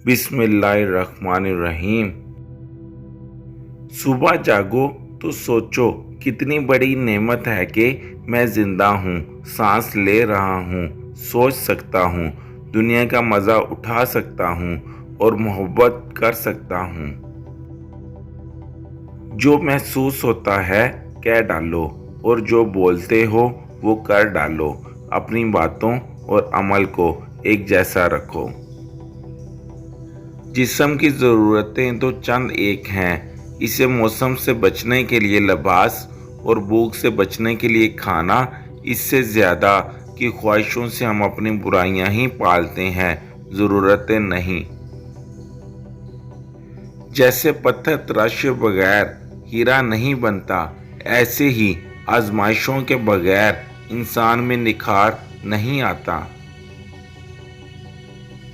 बिस्मिल्लाहिर्रहमानिर्रहीम। सुबह जागो तो सोचो कितनी बड़ी नेमत है कि मैं जिंदा हूँ, सांस ले रहा हूँ, सोच सकता हूँ, दुनिया का मज़ा उठा सकता हूँ और मोहब्बत कर सकता हूँ। जो महसूस होता है कह डालो और जो बोलते हो वो कर डालो। अपनी बातों और अमल को एक जैसा रखो। जिस्म की ज़रूरतें तो चंद एक हैं, इसे मौसम से बचने के लिए लिबास और भूख से बचने के लिए खाना, इससे ज़्यादा की ख्वाहिशों से हम अपनी बुराइयां ही पालते हैं, ज़रूरतें नहीं। जैसे पत्थर तराशे बगैर हीरा नहीं बनता, ऐसे ही आजमाइशों के बगैर इंसान में निखार नहीं आता।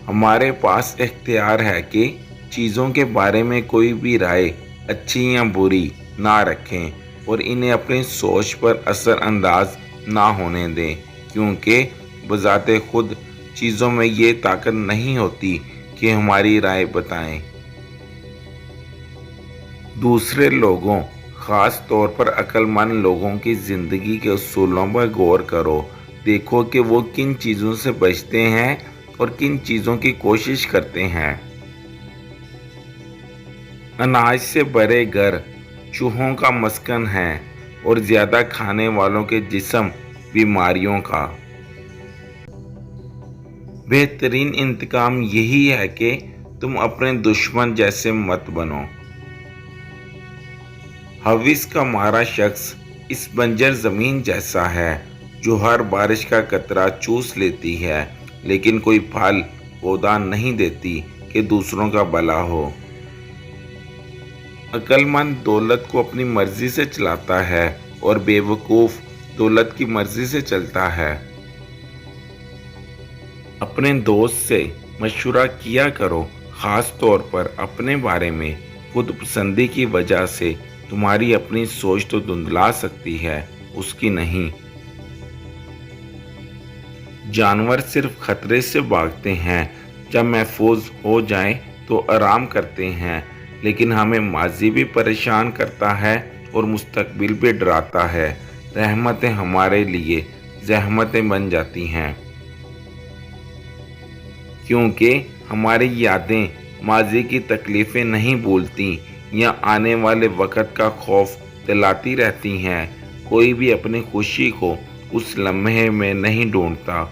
हमारे पास इख्तियार है कि चीज़ों के बारे में कोई भी राय अच्छी या बुरी ना रखें और इन्हें अपनी सोच पर असर अंदाज ना होने दें, क्योंकि बज़ाते खुद चीज़ों में ये ताकत नहीं होती कि हमारी राय बताएं। दूसरे लोगों, ख़ास तौर पर अक्लमंद लोगों की ज़िंदगी के उसूलों पर गौर करो। देखो कि वो किन चीज़ों से बचते हैं और किन चीज़ों की कोशिश करते हैं। अनाज से भरे घर चूहों का मस्कन है और ज़्यादा खाने वालों के जिस्म बीमारियों का। बेहतरीन इंतकाम यही है कि तुम अपने दुश्मन जैसे मत बनो। हविस का मारा शख्स इस बंजर ज़मीन जैसा है जो हर बारिश का कतरा चूस लेती है, लेकिन कोई फल पौधा नहीं देती कि दूसरों का भला हो। अक्लमंद दौलत को अपनी मर्जी से चलाता है और बेवकूफ़ दौलत की मर्जी से चलता है। अपने दोस्त से मशवरा किया करो, ख़ास तौर पर अपने बारे में। खुद पसंदी की वजह से तुम्हारी अपनी सोच तो धुंधला सकती है, उसकी नहीं। जानवर सिर्फ खतरे से भागते हैं, जब महफूज हो जाएं तो आराम करते हैं, लेकिन हमें माजी भी परेशान करता है और मुस्तकबिल भी डराता है। रहमतें हमारे लिए ज़हमतें बन जाती हैं, क्योंकि हमारी यादें माजी की तकलीफ़ें नहीं भूलती या आने वाले वक़्त का खौफ दिलाती रहती हैं। कोई भी अपनी खुशी को उस लम्हे में नहीं ढूंढता